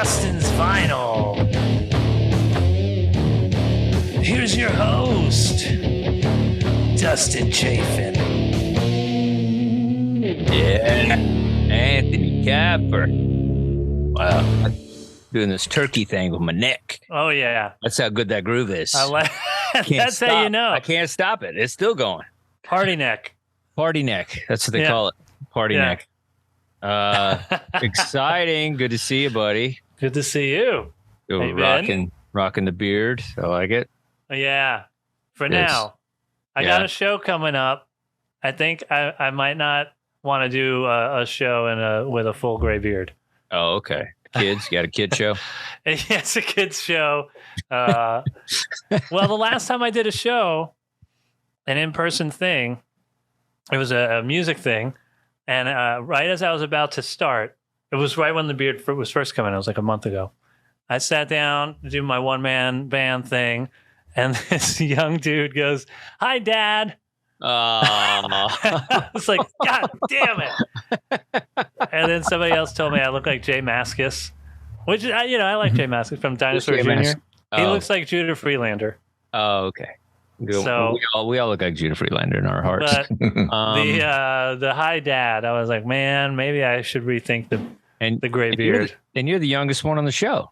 Dustin's Vinyl. Here's your host, Dustin Chafin. Yeah, Anthony Kapfer. Wow, I'm doing this turkey thing with my neck. Oh, yeah. That's how good that groove is. I like That's stop. how you know. I can't stop it. It's still going. Party neck. Party neck. That's what they call it. Party neck. Exciting. Good to see you, buddy. Good to see you. Hey, rocking the beard. I like it. Yeah. For now, I got a show coming up. I think I might not want to do a show with a full gray beard. Oh, okay. Kids, you got a kid show? Yeah, it's a kids show. Well, the last time I did a show, an in-person thing, it was a music thing, and right as I was about to start, it was right when the beard was first coming. It was like a month ago. I sat down to do my one-man band thing, and this young dude goes, "Hi, Dad." I was like, God damn it. And then somebody else told me I look like Jay Mascis, which, I like Jay Mascis from Dinosaur Jr. He looks like Judah Freelander. Oh, okay. So we all look like Judah Freelander in our hearts. But the Hi Dad, I was like, man, maybe I should rethink the gray beard. And you're the youngest one on the show.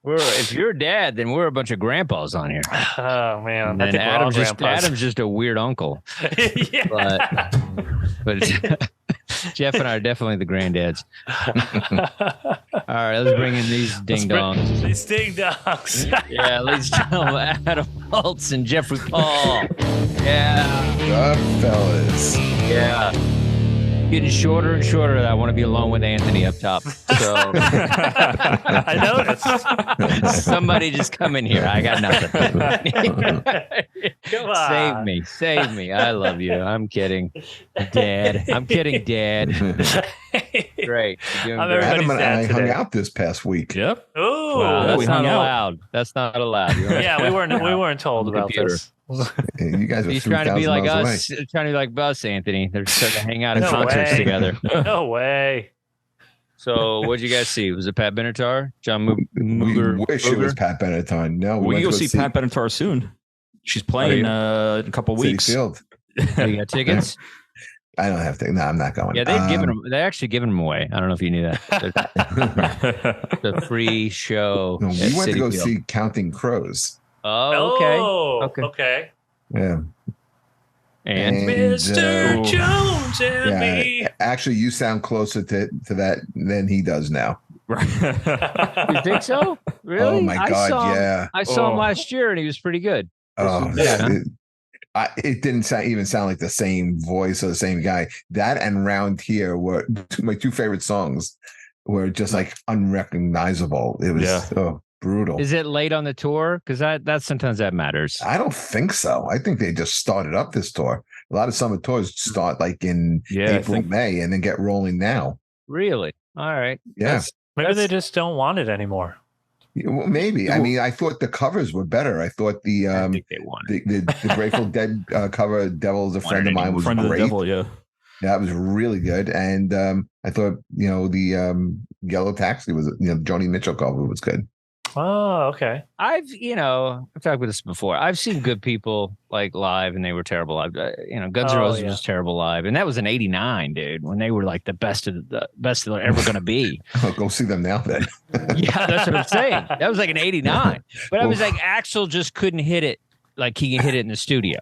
If you're a dad, then we're a bunch of grandpas on here. Oh man, and Adam's just a weird uncle. Yeah. But Jeff and I are definitely the granddads. All right, let's bring in these ding dongs. These ding dongs. Yeah, ladies and gentlemen, Adam Holtz and Jeffrey Paul. Yeah, the fellas. Yeah. Getting shorter and shorter. I want to be alone with Anthony up top. So I noticed. Somebody just come in here. I got nothing. Come on. Save me. I love you. I'm kidding, Dad. Great. Adam and I hung out this past week. Yep. Oh, wow, that's not allowed. That's not allowed. Yeah, we weren't told about this. You guys are He's trying to be like us. Away. Trying to be like us, Anthony. They're starting to hang out at concerts together. No way. So, what'd you guys see? Was it Pat Benatar? John Mooger? We wish it was Pat Benatar. No, we go see Pat Benatar soon. She's playing in a couple weeks. City Field. You got tickets? I don't have to. No, I'm not going. Yeah, they actually given them away. I don't know if you knew that. The free show. No, we went to go see Counting Crows. Oh, okay. Yeah. And Mr. Jones and me. Actually, you sound closer to that than he does now. You think so? Really? Oh my God! I saw him last year, and he was pretty good. Oh, it didn't sound like the same voice or the same guy. That and Round Here were my two favorite songs. Were just like unrecognizable. It was brutal. Is it late on the tour? Because that sometimes that matters. I don't think so. I think they just started up this tour. A lot of summer tours start like in April, May, and then get rolling now. Really? All right. Yeah. Maybe they just don't want it anymore. Well, maybe. I mean, I thought the covers were better. I thought I think they won. the Grateful Dead cover, "Devil's a Friend of Mine," was Friend great. Of the Devil, yeah. That was really good. And I thought, the Yellow Taxi was, Joni Mitchell cover was good. Oh, okay. I've talked about this before. I've seen good people like live, and they were terrible live. Guns N' Roses was terrible live, and that was in '89, dude, when they were like the best they're ever going to be. Oh, go see them now, then. Yeah, that's what I'm saying. That was like in '89, but I was like, Axl just couldn't hit it like he can hit it in the studio,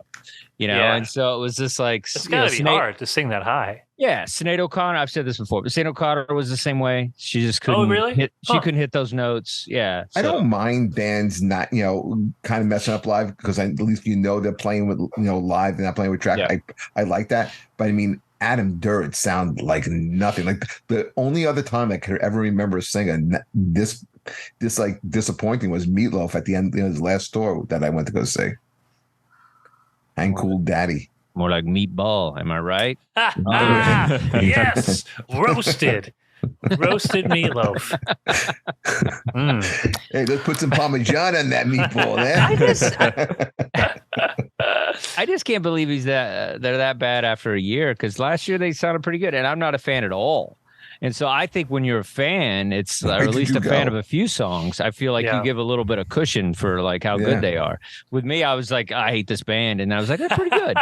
and so it was just like it's gotta be hard to sing that high. Yeah, Sinead O'Connor. I've said this before, but Sinead O'Connor was the same way. She just couldn't. Oh, really? She couldn't hit those notes. Yeah, I don't mind bands not, kind of messing up live because at least they're playing with live and not playing with track. Yeah. I like that, but I mean, Adam Duritz sounded like nothing. Like the only other time I could ever remember singing this like disappointing was Meatloaf at the end of his last tour that I went to go see. And Cool Daddy. More like meatball, am I right? Yes, roasted meatloaf. Hey, let's put some Parmesan on that meatball. I just can't believe they're that bad after a year, because last year they sounded pretty good, and I'm not a fan at all. And so I think when you're a fan, or at least a fan of a few songs, I feel like you give a little bit of cushion for like how good they are. With me, I was like, I hate this band, and I was like, they're pretty good.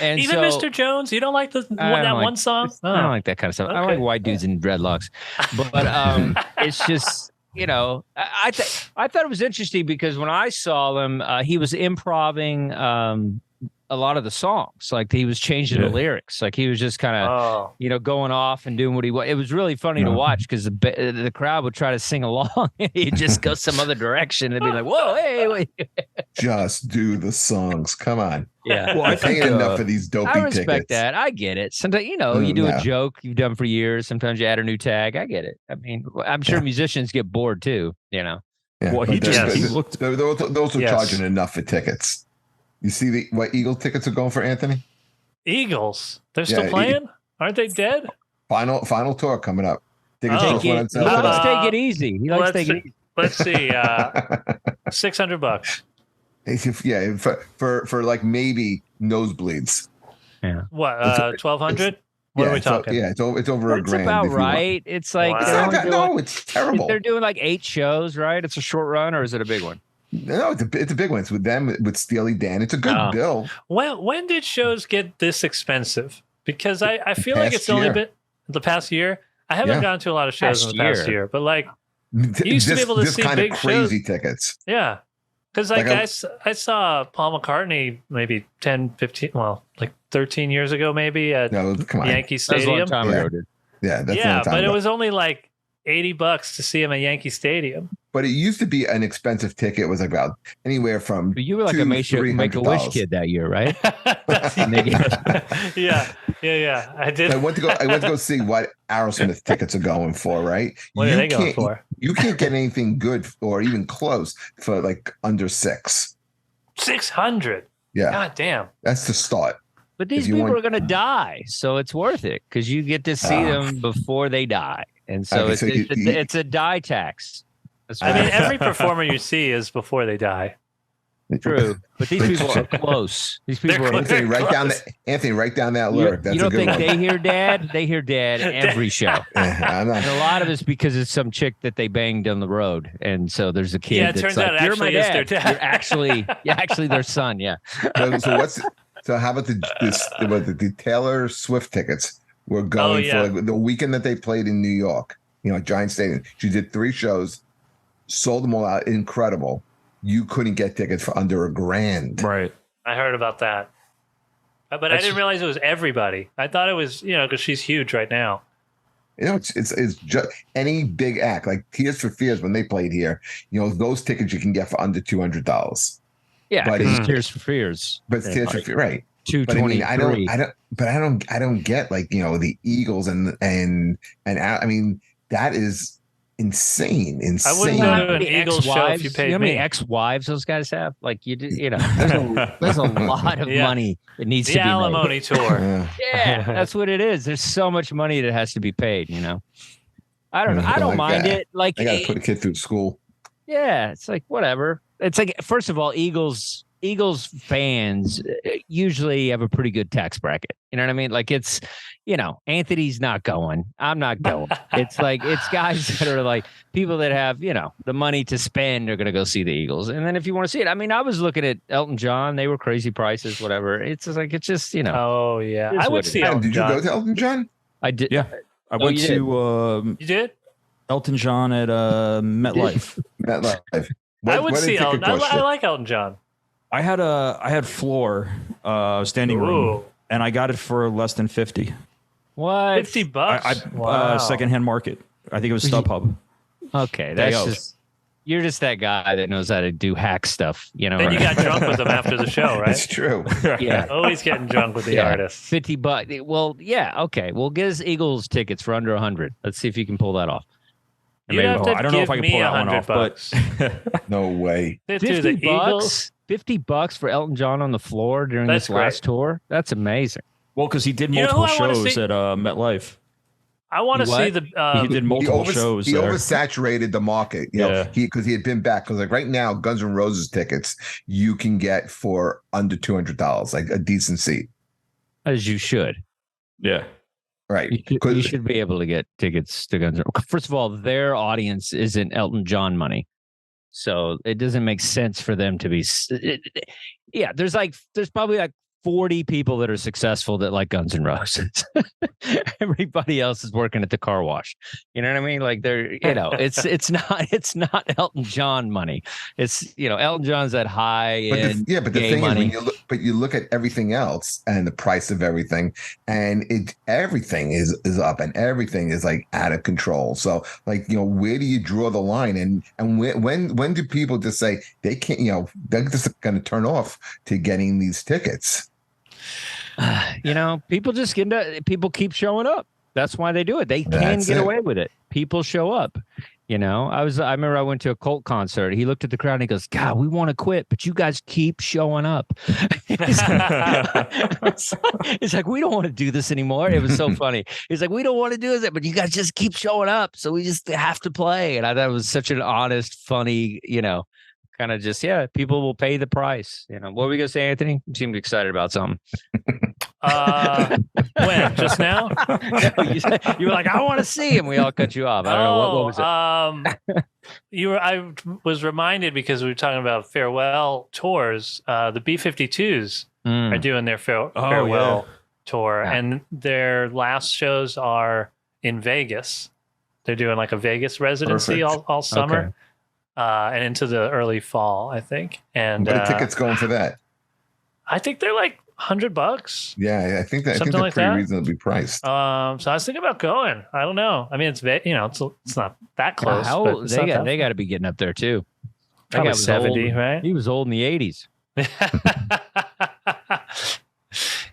And even Mr. Jones, you don't like one song? I don't like that kind of stuff. I don't like white dudes in dreadlocks, but it's just. I thought it was interesting because when I saw him, he was improving a lot of the songs. Like he was changing the lyrics. Like he was just kind of, going off and doing what he wanted. It was really funny to watch because the crowd would try to sing along and he'd just go some other direction and be like, whoa, hey, wait. Just do the songs. Come on. Yeah. Well, I think enough of these dopey tickets. I respect that. I get it. Sometimes, you do a joke you've done for years. Sometimes you add a new tag. I get it. I mean, I'm sure musicians get bored too, Yeah, well, he looked. Those are charging enough for tickets. You see what Eagle tickets are going for, Anthony? Eagles? They're still playing? Aren't they dead? Final tour coming up. Tickets Let's take it easy. He likes to take it easy. Let's see. $600. Yeah, for like maybe nosebleeds. Yeah. What? 1,200? What are we talking? It's over $1,000. It's about right. It's like it's terrible. They're doing like 8 shows, right? It's a short run, or is it a big one? No, it's a big one. It's with them, with Steely Dan. It's a good bill. When did shows get this expensive? Because I feel like it's only been the past year. I haven't gone to a lot of shows in the past year, but like you used to be able to see big crazy shows. Tickets. Yeah. Because I saw Paul McCartney maybe 10, 15, well, like 13 years ago maybe at Yankee Stadium. That's a long time ago, dude. Yeah, that's a long time ago. It was only like $80 to see him at Yankee Stadium. But it used to be an expensive ticket. It was like about anywhere from you were like a Make-A-Wish kid that year, right? Yeah. I did. I went to go see what Aerosmith tickets are going for, right? What are they going for? You can't get anything good or even close for like under $600. $600. Yeah. God damn. That's the start. But these people are going to die, so it's worth it because you get to see them before they die, and so it's a die tax. I mean, every performer you see is before they die. True, but these people are close. These people are Anthony, write down that lyric. That's you don't think one. they hear Dad? They hear Dad every show. And a lot of it's because it's some chick that they banged on the road, and so there's a kid. Yeah, it turns out it actually is their dad. You're actually their son. Yeah. So how about the Taylor Swift tickets? We're going for like, the weekend that they played in New York. Giant Stadium. She did 3 shows. Sold them all out. Incredible. You couldn't get tickets for under $1,000. Right. I heard about that. But I didn't realize it was everybody. I thought it was, because she's huge right now. It's just any big act like Tears for Fears when they played here. Those tickets you can get for under $200. Yeah, but it's Tears for Fears. But it's Tears for Fears, right? 223. I don't get like the Eagles and I mean that is. Insane. I wouldn't go to an Eagles show if you paid me. How many ex-wives those guys have? Like there's a lot of money that needs to be made. The alimony tour. Yeah, that's what it is. There's so much money that has to be paid. I don't know. I don't mind it. Like I got to put a kid through school. Yeah, it's like whatever. It's like first of all, Eagles fans usually have a pretty good tax bracket. You know what I mean? Like it's, Anthony's not going. I'm not going. It's guys that are like people that have, the money to spend are going to go see the Eagles. And then if you want to see it, I mean, I was looking at Elton John. They were crazy prices, whatever. It's just, Oh, yeah. I would see Elton John. Did you go to Elton John? I did. Yeah. I went to You did? Elton John at MetLife. I would see Elton. I like Elton John. I had floor standing room, and I got it for less than 50. What? $50? Wow. Secondhand market. I think it was StubHub. Okay, you're just that guy that knows how to do hack stuff. Then you got drunk with them after the show, right? It's true. Yeah, always getting drunk with the artists. $50. Well, yeah, okay. We'll get us Eagles tickets for under 100. Let's see if you can pull that off. I don't know if I can pull that one off, but no way. $50. $50 for Elton John on the floor during this last tour. That's amazing. Well, because he did multiple shows at MetLife. I want to see the. He did multiple shows. He oversaturated the market. Because he had been back. Because like right now, Guns N' Roses tickets you can get for under $200, like a decent seat. As you should. Yeah. Right. You should be able to get tickets to Guns N' Roses. First of all, their audience isn't Elton John money. So it doesn't make sense for them to be. Yeah, there's probably like 40 people that are successful that like Guns N' Roses. Everybody else is working at the car wash. You know what I mean? Like it's not Elton John money. It's Elton John's that high end. But the thing money. is, when you look at everything else and the price of everything, and everything is up and everything is like out of control. So like where do you draw the line? And when do people just say they can't? They're just going to turn off to getting these tickets. People keep showing up. That's why they do it. They can get away with it. People show up. I remember I went to a Cult concert. He looked at the crowd and he goes, "God, we want to quit, but you guys keep showing up." It's like, we don't want to do this anymore. It was so funny. He's like, "We don't want to do this, but you guys just keep showing up, so we just have to play." And I thought it was such an honest, funny, kind of just, people will pay the price. What were we gonna say, Anthony? You seemed excited about something. When? Just now? You were like, "I want to see him." We all cut you off. I don't know what was it. I was reminded because we were talking about farewell tours. The B-52s are doing their farewell tour, and their last shows are in Vegas. They're doing like a Vegas residency all summer. Okay. And into the early fall, I think. And what are tickets going for that? I think they're like $100. Yeah, I think they're like pretty that. Reasonably priced. So I was thinking about going. I don't know. I mean, it's not that close. They got to be getting up there too. Probably 70, right? He was old in the 80s.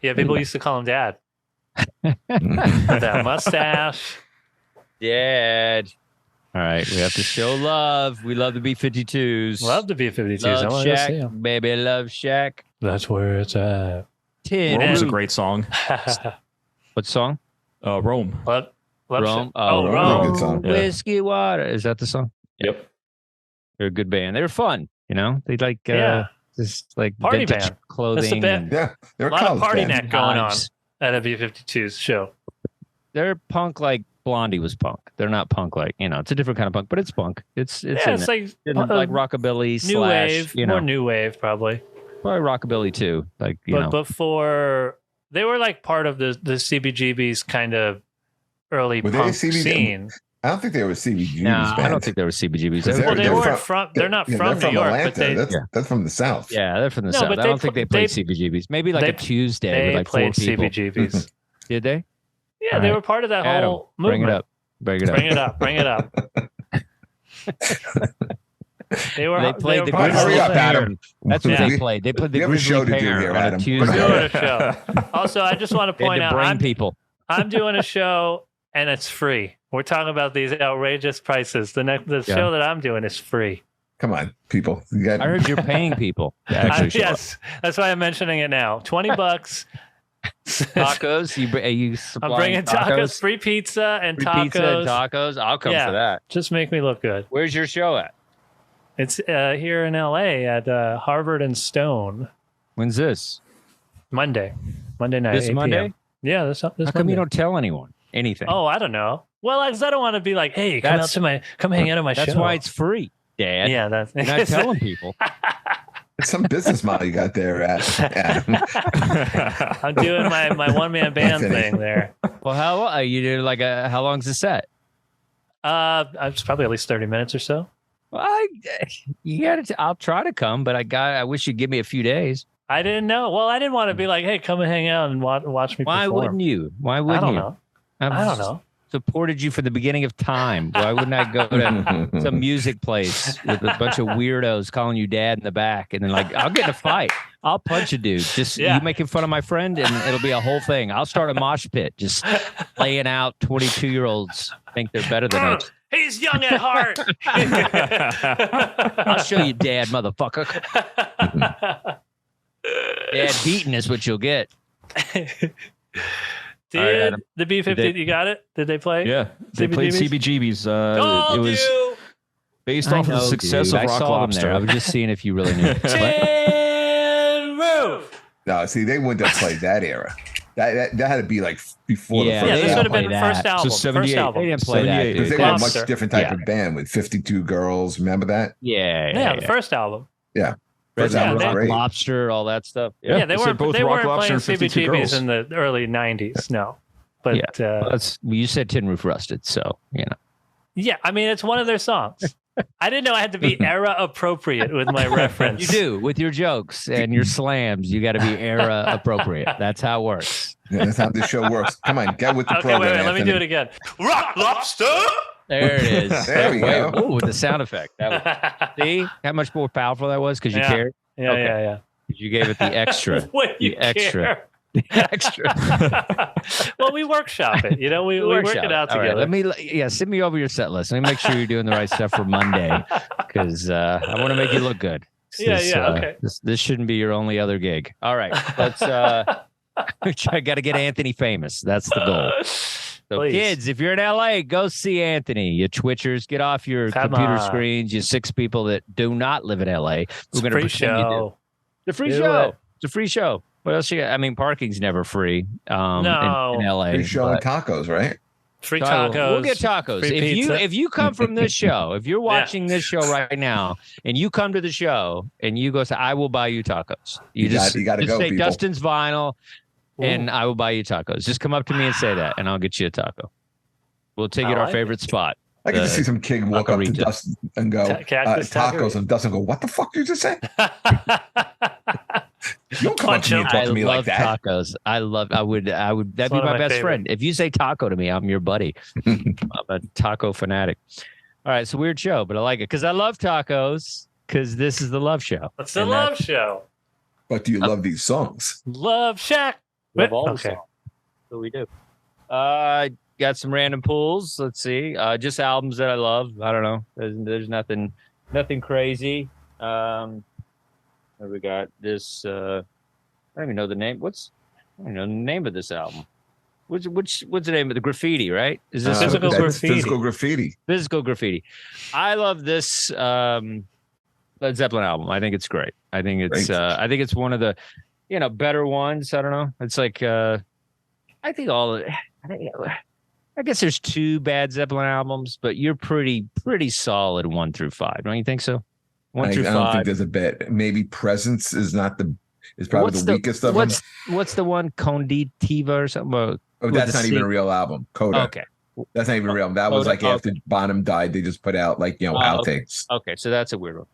Yeah, people used to call him Dad. That mustache. Dad. All right, we have to show love. We love the B-52s. Love the B-52s. Love Shaq, baby, love Shaq. That's where it's at. Rome is a great song. What song? Rome. What? Rome. Rome. Good song. Whiskey water. Is that the song? Yep. They're a good band. They were fun. They like just like party vintage band clothing. They're a lot of party neck going on at a B-52s show. They're punk like Blondie was punk. They're not punk like, it's a different kind of punk, but it's punk. It's like rockabilly new wave, more new wave probably rockabilly too. Like but before they were like part of the CBGB's kind of early punk scene. I don't think they were CBGBs. No, I don't think they were CBGBs. They're not from New York, Atlanta. but that's from the South. Yeah, they're from the South. I don't think they played CBGBs. Maybe like a Tuesday with like 4 people. CBGBs. Did they? Yeah, they were part of that whole movement. Bring it up. They played the Hurry up, Adam. That's what they played. They played the Grizzly Pear on a Tuesday. We're doing a show. Also, I just want to point out, I'm doing a show and it's free. We're talking about these outrageous prices. The show that I'm doing is free. Come on, people. I heard you're paying people to actually show up. That's why I'm mentioning it now. $20. Tacos? You I'm bringing tacos, free pizza and free tacos. Pizza and tacos. I'll come for that. Just make me look good. Where's your show at? It's here in LA at Harvard and Stone. When's this? Monday night. This Monday? Yeah, this How come Monday. you don't tell anyone anything? Oh, I don't know. Well, I don't want to be like, hey, come hang out at my show. That's why it's free, Dad. Yeah, that's you're not telling people. It's some business model you got there, Adam. I'm doing my one-man band thing there. Well, how you do how long's the set? It's probably at least 30 minutes or so. Well, I'll try to come, but I wish you'd give me a few days. I didn't know. Well, I didn't want to be like, hey, come and hang out and watch me perform. Why wouldn't you? I don't know. I don't know. Supported you for the beginning of time. Why wouldn't I go to some music place with a bunch of weirdos calling you dad in the back and then I'll get in a fight. I'll punch a dude. Just you making fun of my friend and it'll be a whole thing. I'll start a mosh pit just laying out 22-year-olds think they're better than us. He's young at heart. I'll show you dad, motherfucker. Dad beating is what you'll get. Did the B-50, you got it? Did they play? Yeah, they played CBGBs. It was based off of the success of Rock Lobster. I was just seeing if you really knew. Tin Roof. No, see, they wouldn't have played that era. That had to be like before Yeah, the Yeah, first this would have album. been first album. So First 78. album. They didn't play that. 78. Because Dude. they were a Gloucester. much different type Yeah. of band with 52 girls. Remember that? Yeah, The first album. Yeah. Red First album yeah, was they- great. Lobster, all that stuff. Yeah, they They said weren't. both They Rock weren't Lobster playing and 52 CBGBs Girls. in the early '90s. No, but That's you said Tin Roof Rusted, so you know. yeah, I mean it's one of their songs. I didn't know I had to be era appropriate with my reference. You do with your jokes and your slams. You got to be era appropriate. That's how it works. Yeah, that's how this show works. Come on, get with the Okay, program. wait, let me Anthony. do it again. Rock Lobster. There it is. There we go. Ooh, with the sound effect. See how much more powerful that was because you Yeah. cared. Yeah, Okay. yeah. You gave it the extra. What The you extra. care? The extra. Well, we workshop it. You know, we work it out All together. right, send me over your set list. Let me make sure you're doing the right stuff for Monday because I want to make you look good. Yeah, okay. This shouldn't be your only other gig. All right, let's. I got to get Anthony famous. That's the goal. So, Please. kids, if you're in LA, go see Anthony. You Twitchers, get off your Come computer on. screens. You 6 people that do not live in LA. It's We're a going to free pretend you do. show. It's a free Do show. it. It's a free show. What else you got? I mean, parking's never free. No. in LA. Free show and but- tacos, right? Free Taco- tacos. We'll get tacos. free If pizza. you come from this show, if you're watching this show right now, and you come to the show and you go say, "I will buy you tacos." You gotta just go, say people. Dustin's Vinyl, and I will buy you tacos. Just come up to me and say that, and I'll get you a taco. We'll take I you to our like favorite spot. I can just see some kid walk up to Taquerita. Dustin and go, Cactus tacos, and Dustin go, what the fuck did you just say? You don't come up Punch to me and him. talk I to me love like that. tacos. I would. That'd It's be one of my my best favorite. friend. If you say taco to me, I'm your buddy. I'm a taco fanatic. All right, it's a weird show, but I like it because I love tacos. Because this is the love show. It's the And Love Show. But do you love these songs? Love Shack. Love all the Okay. songs. So we do. Got some random pools. Let's see. Just albums that I love. I don't know. There's nothing crazy. What we got this. I don't even know the name. I don't know the name of this album. What's the name of the graffiti? Right? Is this Physical That's Graffiti. Physical graffiti. Physical Graffiti? I love this Led Zeppelin album. I think it's great. I think it's Great. I think it's one of the better ones. I don't know. It's like I think I guess there's 2 bad Zeppelin albums, but you're pretty solid 1 through 5. Don't you think so? 1 I through don't 5. think there's a bet. Maybe Presence is probably the weakest of them. What's the one Conditiva or something? Oh, that's not even a real album. Coda. Okay. That's not even real. That was Coda, like after Bonham died, they just put out like outtakes. Okay, so that's a weird one.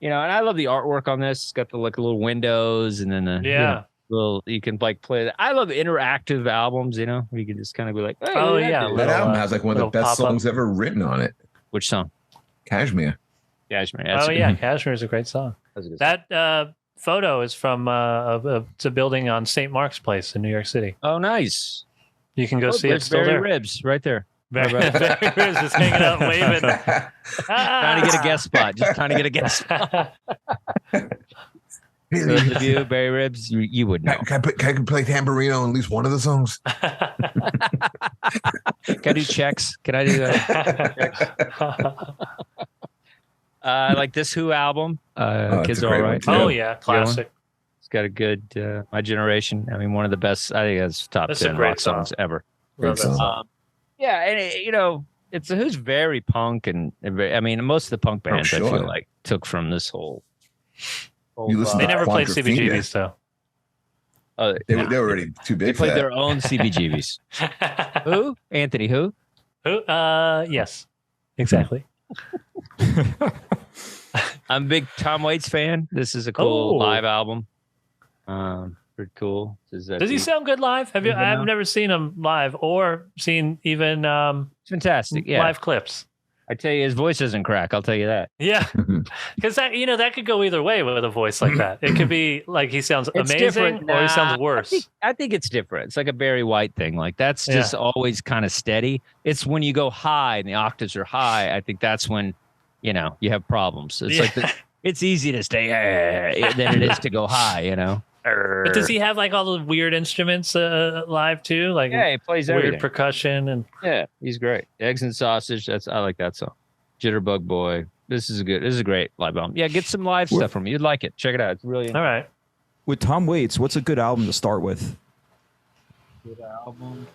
And I love the artwork on this. It's got the like little windows and then the Yeah. little you can like play that. I love interactive albums, where you can just kind of be like, hey, Oh, look at yeah, that. That little, album has like one of the little best pop-up. songs ever written on it. Which song? Cashmere. Cashmere. Oh yeah, Cashmere is a great song. That's a good song. That photo is from it's a building on St. Mark's Place in New York City. Oh, nice. You can go see it. There's Still Barry there. Ribs right there. Barry Ribs is hanging out waving. Trying to get a guest spot. Just trying to get a guest spot. Hey, Those of you, Barry Ribs, you would know. Can I play Tamburino on at least one of the songs? Can I do checks? Can I do that? I like this Who album. it's Kids a Are All great one, Right. too. Oh yeah, classic. It's got a good My Generation. I mean, one of the best. I think that's top That's a 10 great rock songs ever. Great Love that song. song. Yeah, and it's Who's very punk and I mean, most of the punk bands I sure. feel like took from this whole. You listen They to never played Quadrophenia. CBGBs though. They were already too They big for played that. their own CBGBs. Who? Anthony? Who? Who? Yes, exactly. I'm a big Tom Waits fan. This is a cool Oh. live album. Pretty cool. Does he sound good live? Have you? I don't know. I've never seen him live or seen even It's fantastic. Yeah. live clips. I tell you, his voice doesn't crack. I'll tell you that. Yeah, because that could go either way with a voice like that. It could be like he sounds It's amazing different. or he Nah, sound worse. I think it's different. It's like a Barry White thing. Like that's just always kind of steady. It's when you go high and the octaves are high. I think that's when, you have problems. It's like it's easy to stay than it is to go high. But does he have like all the weird instruments live too? Like Yeah, he plays weird everything. percussion and Yeah, he's great. Eggs and Sausage. I like that song. Jitterbug Boy. This is a great live album. Yeah, get some live stuff from him. You'd like it. Check it out. It's really all right. With Tom Waits, what's a good album to start with? Good album.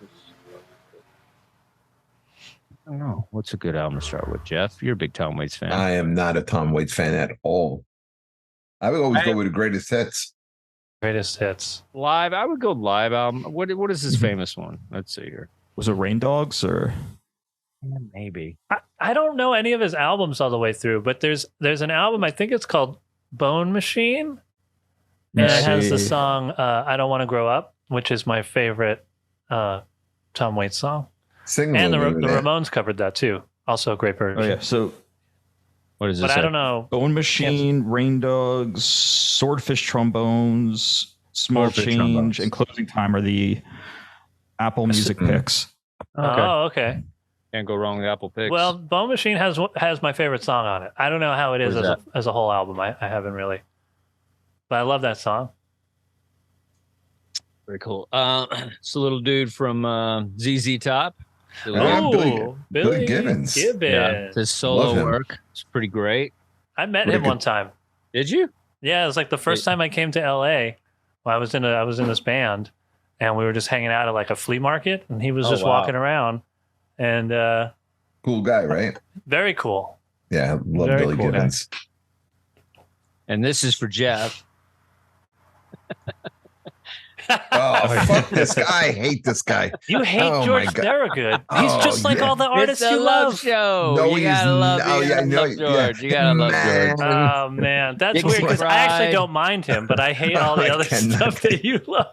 I don't know. What's a good album to start with, Jeff? You're a big Tom Waits fan. I am not a Tom Waits fan at all. I would always go with the greatest hits. Greatest hits. Live, I would go live album. What is his famous one? Let's see here. Was it Rain Dogs or? Yeah, maybe. I don't know any of his albums all the way through, but there's an album, I think it's called Bone Machine. And it has the song I Don't Want to Grow Up, which is my favorite Tom Waits song. Sing and the Ramones covered that too. Also a great version. Oh yeah. So what is this? But I don't know. Bone Machine, Rain Dogs, Swordfish Trombones, Small Change, and Closing Time are the Apple Music picks. Oh, okay. Can't go wrong with Apple picks. Well, Bone Machine has my favorite song on it. I don't know how it is as a whole album. I haven't really. But I love that song. Very cool. It's a little dude from ZZ Top. Billy Gibbons. Yeah, his solo work is pretty great. I met him one time. Did you? Yeah, it was like the first time I came to LA. Well, I was in this band, and we were just hanging out at like a flea market, and he was just walking around, and cool guy, right? Very cool. Yeah, I love Billy Gibbons. Guy. And this is for Jeff. Oh, fuck this guy. I hate this guy. You hate George Thorogood. He's just like all the artists you love. Show. No, you gotta love George. You gotta love George. Oh, man. That's weird because I actually don't mind him, but I hate all the other stuff that you love.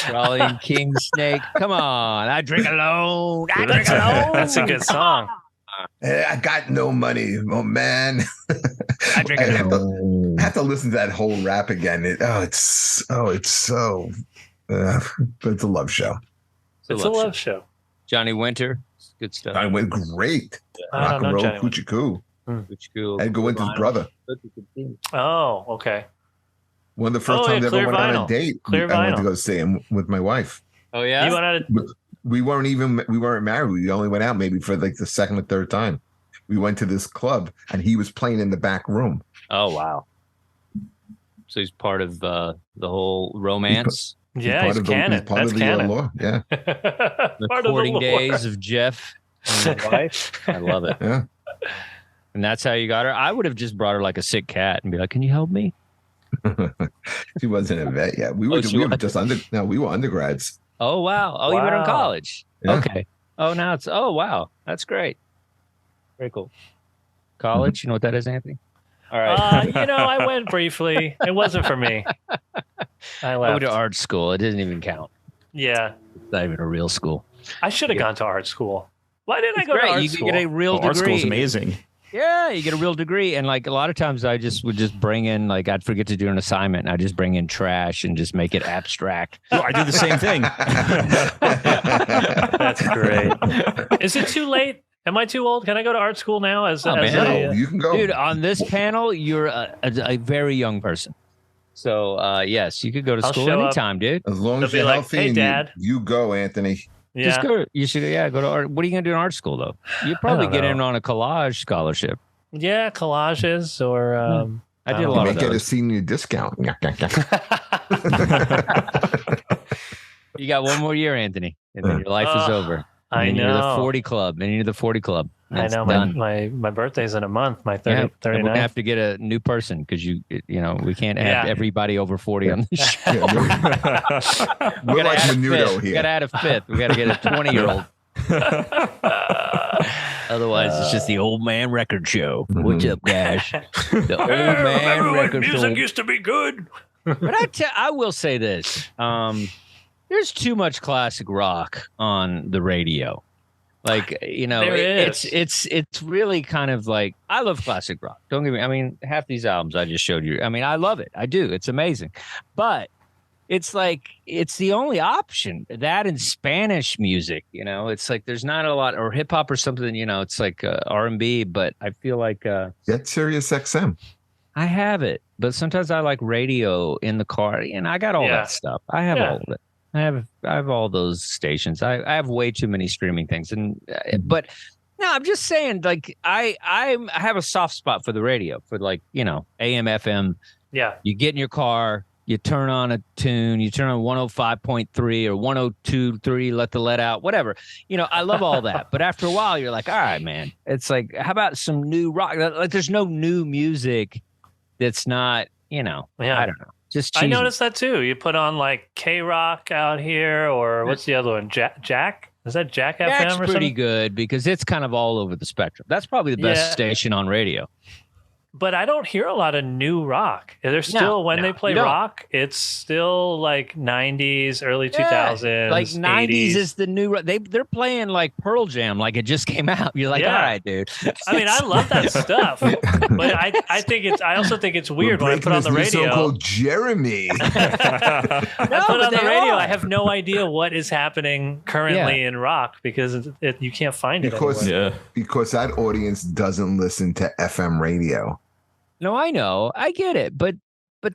Raleigh and King Snake. Come on. I drink alone. I drink alone. That's a good song. I got no money. Oh, man. I have to listen to that whole rap again. It's so it's a love show. It's a love show. Johnny Winter, good stuff. I went great. Yeah. Rock and roll, Coochie Coo. I'd go with his brother. Oh, okay. One of the first times I ever went on a date. I went to go see him with my wife. Oh yeah, you went on we weren't married. We only went out maybe for like the second or third time. We went to this club and he was playing in the back room. Oh wow! So he's part of the whole romance. He's canon. He's part of the canon. Lore. Yeah. The courting days of Jeff and his wife. I love it. Yeah. And that's how you got her. I would have just brought her like a sick cat and be like, "Can you help me?" She wasn't a vet yet. We were undergrads. Oh wow! Oh, you went to college. Yeah. Okay. Oh, now it's. Oh wow! That's great. Very cool. College, you know what that is, Anthony? All right. I went briefly. It wasn't for me. I left. I went to art school. It doesn't even count. Yeah. It's not even a real school. I should have gone to art school. Why didn't I go to art school? You get a real degree. Art school's amazing. Yeah, you get a real degree. And like a lot of times I would bring in, like I'd forget to do an assignment and I'd just bring in trash and just make it abstract. Oh, I do the same thing. That's great. Is it too late? Am I too old? Can I go to art school now? You can go. Dude, on this panel, you're a very young person. So, yes, you could go to school anytime, dude. As long as you're healthy, hey, Dad. You go, Anthony. Yeah. Just go. You should, go to art. What are you going to do in art school, though? You'd probably get in on a collage scholarship. Yeah, collages or... I did a lot of those. Get a senior discount. You got one more year, Anthony, and then your life is over. I know. You're the 40 club. And you're the 40 club. That's I know. My birthday's in a month. My 39th. We're going to have to get a new person because we can't have everybody over 40 on the show. We're like Menudo here. We got to add a fifth. We got to get a 20-year-old. Otherwise, it's just the old man record show. Mm-hmm. What's up, guys? The old man record show. Music used to be good. But I will say this. There's too much classic rock on the radio. Like, it's really kind of like, I love classic rock. Don't get me, I mean, half these albums I just showed you. I mean, I love it. I do. It's amazing. But it's like, it's the only option. That and Spanish music, it's like, there's not a lot, or hip hop or something, it's like R&B, but I feel like. Get Sirius XM. I have it, but sometimes I like radio in the car, and I got all that stuff. I have all of it. I have all those stations. I have way too many streaming things, but no, I'm just saying. Like I have a soft spot for the radio, for AM, FM. Yeah, you get in your car, you turn on a tune, you turn on 105.3 or 102.3, let the lead out, whatever. I love all that. But after a while, you're like, all right, man. It's like, how about some new rock? Like, there's no new music that's not, I don't know. Just cheesy. I noticed that too. You put on like K-Rock out here, or what's the other one? Jack? Is that Jack FM Jack's or pretty something? good because it's kind of all over the spectrum. That's probably the best station on radio. But I don't hear a lot of new rock. There's still, when they play rock, it's still like 90s, early 2000s. Like 90s 80s. is the new rock. They're playing like Pearl Jam, like it just came out. You're like, all right, dude. I mean, I love that stuff. But I also think it's weird when I put on the radio. So-called Jeremy. I put on the radio. I have no idea what is happening currently in rock because you can't find it anywhere. Because that audience doesn't listen to FM radio. No, I know. I get it. But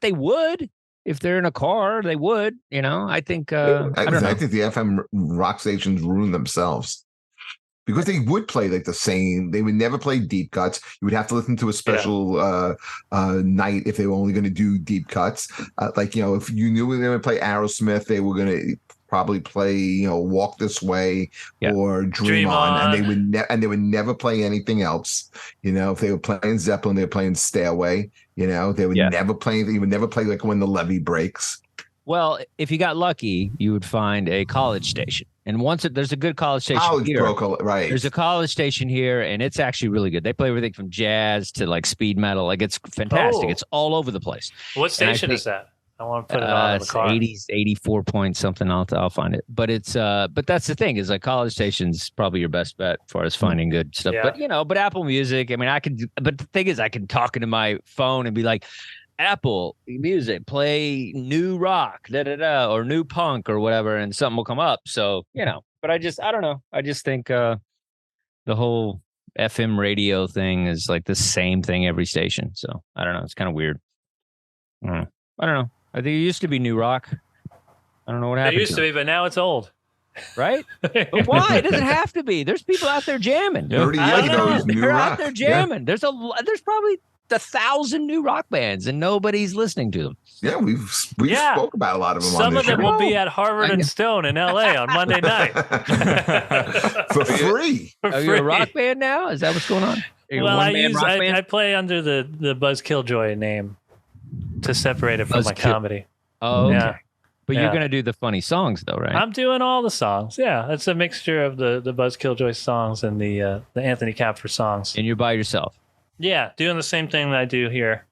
they would. If they're in a car, they would. I think I think the FM rock stations ruin themselves. Because they would play like the same. They would never play deep cuts. You would have to listen to a special night if they were only going to do deep cuts. If you knew they were going to play Aerosmith, they were going to probably play, Walk This Way or Dream On, and they would never play anything else. If they were playing Zeppelin, they were playing Stairway. They would never play anything. You would never play like When the Levee Breaks. Well, if you got lucky, you would find a college station. And there's a good college station here. Right. There's a college station here, and it's actually really good. They play everything from jazz to like speed metal. Like, it's fantastic. It's all over the place. What station is that? I want to put it on the car. 80s, 84 point something. I'll find it. But it's but that's the thing, is like college station's probably your best bet as far as finding good stuff. Yeah. But Apple Music, I mean, but the thing is, I can talk into my phone and be like, Apple Music, play new rock, or new punk or whatever, and something will come up. So, but I don't know. I just think the whole FM radio thing is like the same thing every station. So I don't know. It's kind of weird. I don't know. I think it used to be new rock. I don't know what happened. It used to be, but now it's old. Right? But why? It doesn't have to be. There's people out there jamming. 30 years ago, it was new They're rock. out there jamming. Yeah. There's probably 1,000 new rock bands, and nobody's listening to them. Yeah, we spoke about a lot of them. Some of them will be at Harvard and Stone in LA on Monday night for free. Are you a rock band now? Is that what's going on? Well, I play under the Buzz Killjoy name to separate it from my comedy. Oh, okay. Yeah. But you're gonna do the funny songs, though, right? I'm doing all the songs. Yeah, it's a mixture of the Buzz Killjoy songs and the Anthony Kapfer songs. And you're by yourself. Yeah, doing the same thing that I do here.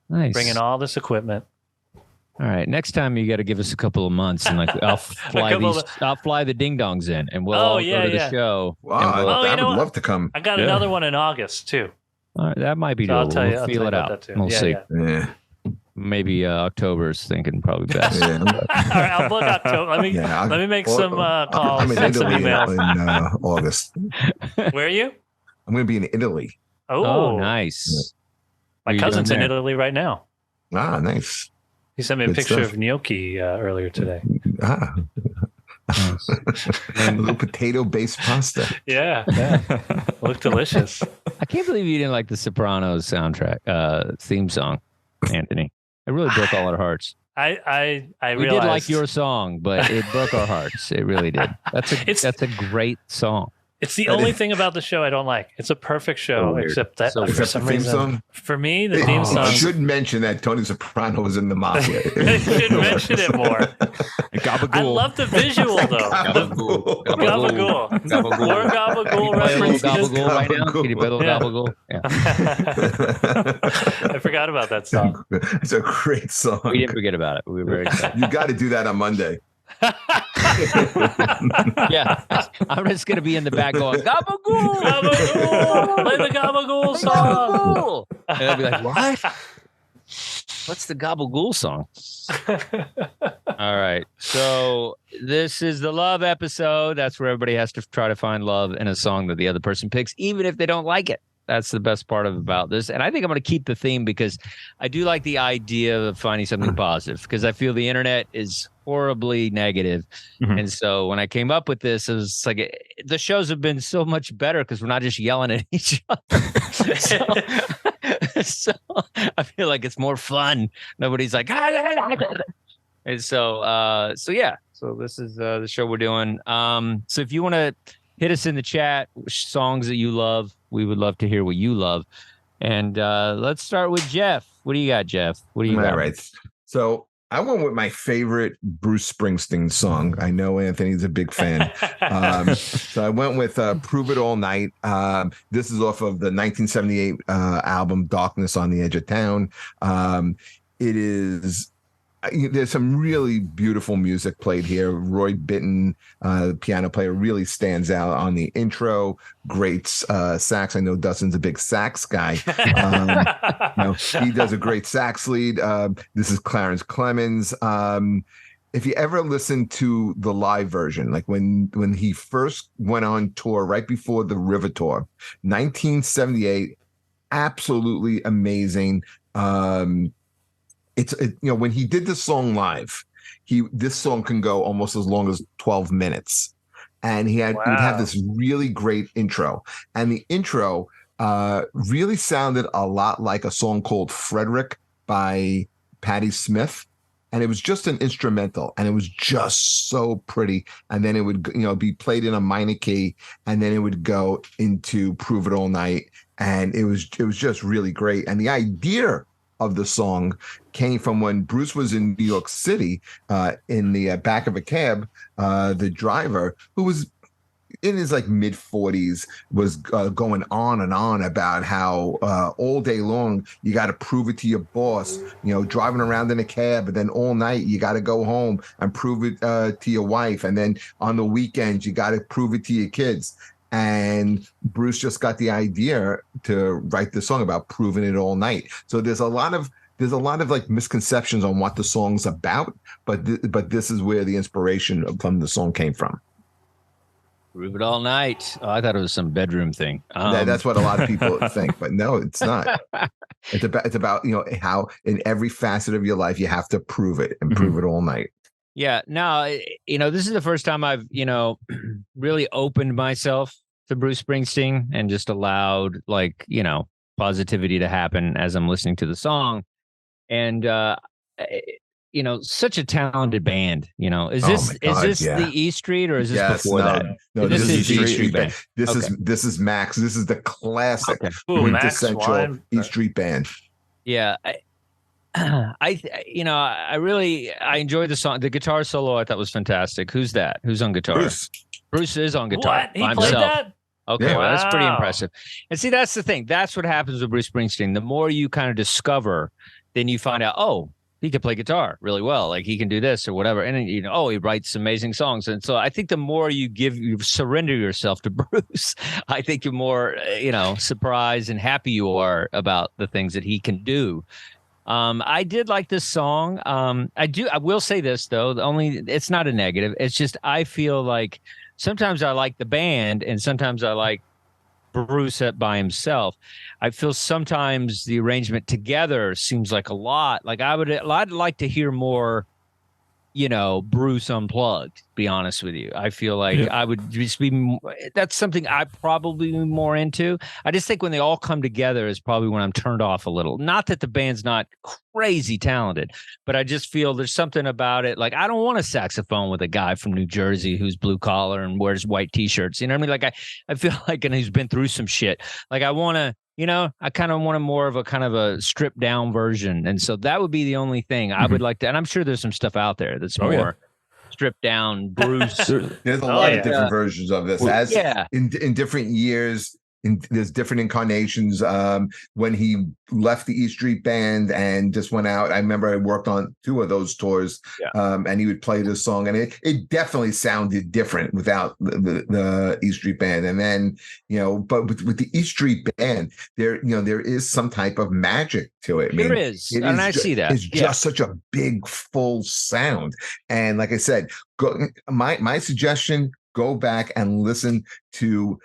Nice. Bringing all this equipment. All right. Next time you got to give us a couple of months, and I'll fly the ding dongs in, and we'll all go to the show. Wow, I would love to come. I got another one in August too. All right, that might be doable. We'll feel it out. We'll see. Yeah. Maybe October's thinking probably best. All right, I'll book October. Let me make some calls. I'm in Italy in August. Where are you? I'm going to be in Italy. Oh, nice. My cousin's in Italy right now. Ah, nice. He sent me a picture of gnocchi earlier today. A little potato-based pasta. Yeah. Looked delicious. I can't believe you didn't like the Sopranos soundtrack theme song, Anthony. It really broke all our hearts. I we did like your song, but it broke our hearts. It really did. That's a great song. It's the only thing about the show I don't like. It's a perfect show, except that for some reason. Song? For me, the theme song. I should mention that Tony Soprano was in the mafia. I should mention it more. Gabagool. I love the visual, though. Gabagool. More Gabagool references. Gabagool right now? Can you play a little Gabagool? Yeah. I forgot about that song. It's a great song. We didn't forget about it. We were very excited. You got to do that on Monday. Yeah, I'm just gonna be in the back going Gabagool, Gabagool, play the Gabagool song. And I'll be like, what? What's the Gabagool song? All right, so this is the love episode. That's where everybody has to try to find love in a song that the other person picks, even if they don't like it. That's the best part about this. And I think I'm going to keep the theme because I do like the idea of finding something positive, because I feel the internet is horribly negative. Mm-hmm. And so when I came up with this, it was like the shows have been so much better because we're not just yelling at each other. So I feel like it's more fun. Nobody's like, and so yeah. So this is the show we're doing. So if you want to hit us in the chat, songs that you love, we would love to hear what you love. And let's start with Jeff. What do you got, Jeff? What do you got? All right. So I went with my favorite Bruce Springsteen song. I know Anthony's a big fan. So I went with Prove It All Night. This is off of the 1978 album Darkness on the Edge of Town. It is... There's some really beautiful music played here. Roy Bittan, the piano player, really stands out on the intro. Great sax. I know Dustin's a big sax guy. He does a great sax lead. This is Clarence Clemens. If you ever listen to the live version, like when he first went on tour right before the River Tour, 1978, absolutely amazing. When he did the song live, this song can go almost as long as 12 minutes, and he would have this really great intro, and the intro really sounded a lot like a song called Frederick by Patti Smith, and it was just an instrumental, and it was just so pretty. And then it would be played in a minor key, and then it would go into Prove It All Night, and it was just really great. And the idea of the song came from when Bruce was in New York City in the back of a cab. The driver, who was in his mid 40s, was going on and on about how all day long you got to prove it to your boss, driving around in a cab, and then all night you got to go home and prove it to your wife, and then on the weekends you got to prove it to your kids. And Bruce just got the idea to write this song about proving it all night. So there's a lot of misconceptions on what the song's about, but this is where the inspiration from the song came from. Prove It All Night. Oh, I thought it was some bedroom thing. That's what a lot of people think, but no, it's not. It's about how in every facet of your life you have to prove it and prove it all night. Yeah. No, this is the first time I've, really opened myself to Bruce Springsteen and just allowed positivity to happen as I'm listening to the song. And, such a talented band, Is this the E Street, or is this before that? No, this is the E Street Band. This is Max. This is the classic quintessential E Street Band. Yeah. I enjoyed the song. The guitar solo I thought was fantastic. Who's that? Who's on guitar? Bruce is on guitar. What? He played that? Okay, yeah. Well, that's pretty impressive. And see, that's the thing. That's what happens with Bruce Springsteen. The more you kind of discover, then you find out, oh, he can play guitar really well. Like he can do this or whatever. And he writes amazing songs. And so I think the more you surrender yourself to Bruce, I think you're more, surprised and happy you are about the things that he can do. I did like this song. I will say this though, it's not a negative. It's just, I feel like sometimes I like the band and sometimes I like Bruce by himself. I feel sometimes the arrangement together seems like a lot. Like I'd like to hear more, Bruce unplugged, be honest with you. I feel like I would just be, that's something I probably be more into. I just think when they all come together is probably when I'm turned off a little. Not that the band's not crazy talented, but I just feel there's something about it. Like I don't want a saxophone with a guy from New Jersey who's blue collar and wears white t-shirts. You know what I mean? Like I feel like, and he's been through some shit. Like I want to, I kind of want more of a kind of a stripped down version. And so that would be the only thing I would like to, and I'm sure there's some stuff out there that's more stripped down Bruce. There's a lot of different versions of this in different years. There's different incarnations. When he left the E Street Band and just went out, I remember I worked on 2 of those tours, and he would play this song, and it definitely sounded different without the E Street Band. And then, but with the E Street Band, there is some type of magic to it. There is, and I see that. It's just such a big, full sound. And like I said, my suggestion, go back and listen to.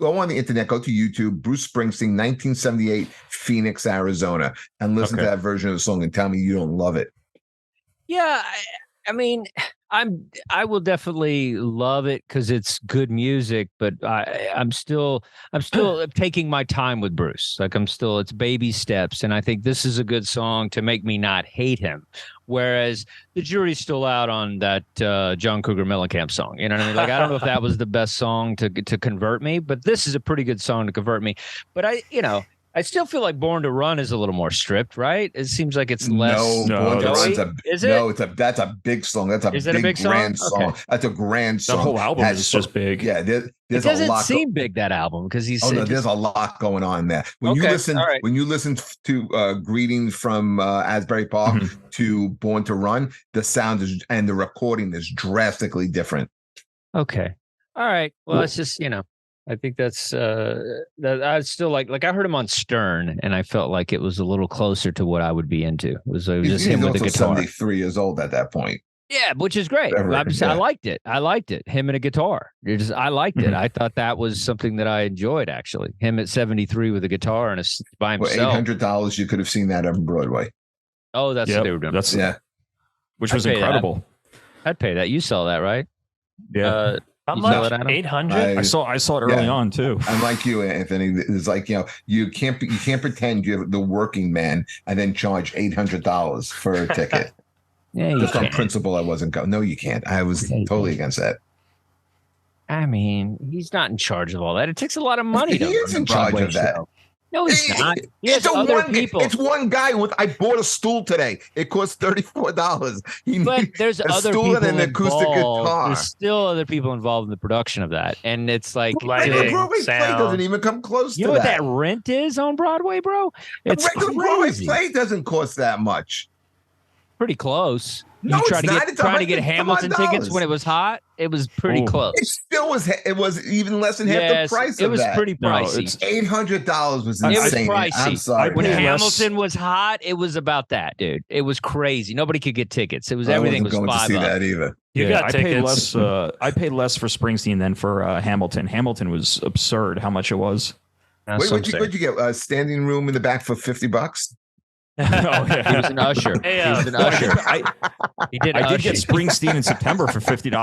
Go on the internet, go to YouTube, Bruce Springsteen, 1978, Phoenix, Arizona, and listen to that version of the song and tell me you don't love it. Yeah, I mean, I will definitely love it because it's good music, but I'm still taking my time with Bruce. Like it's baby steps, and I think this is a good song to make me not hate him. Whereas the jury's still out on that John Cougar Mellencamp song. You know what I mean? Like I don't know if that was the best song to convert me, but this is a pretty good song to convert me. But I still feel like Born to Run is a little more stripped, right? It seems like it's less. Born to Run's that's a big song. That's a big grand song. Okay. That's a grand song. The whole album is just big. Yeah, there's it doesn't seem big, that album, because there's a lot going on there. When you listen to Greetings from Asbury Park to Born to Run, the sound and the recording is drastically different. Okay. All right. Well, it's just, I think that's that I still like I heard him on Stern, and I felt like it was a little closer to what I would be into. It was just him with the guitar. 73 years old at that point. Yeah, which is great. I liked it. Him and a guitar. I liked it. I thought that was something that I enjoyed, actually. Him at 73 with a guitar and by himself. For $800, you could have seen that on Broadway. Oh, that's what they were doing. Which was incredible. I'd pay that. You saw that, right? Yeah. How much? 800? I saw it early on too. I'm like you, Anthony. It's like, you can't pretend you're the working man and then charge $800 for a ticket. Yeah, just on principle, I wasn't going. No, you can't. I was totally against that. I mean, he's not in charge of all that. It takes a lot of money. He is in charge of that. No, he's not. It's other people. It's one guy I bought a stool today. It cost $34. But there's other people and an acoustic guitar. There's still other people involved in the production of that, and it's like lighting, Broadway play doesn't even come close to that. You know what that rent is on Broadway, bro? It's a regular Broadway play doesn't cost that much. Pretty close. No, trying to get Hamilton tickets when it was hot. It was pretty close. It still was. It was even less than half the price. It was pretty pricey. $800 was insane. It was pricey. I'm sorry. When Hamilton was hot, it was about that, dude. It was crazy. Nobody could get tickets. Everything was $5. I wasn't going to see that either. You got tickets. I paid less for Springsteen than for Hamilton. Hamilton was absurd how much it was. What'd you get? A standing room in the back for $50? He was an usher. He was an usher. I did get Springsteen in September for $50.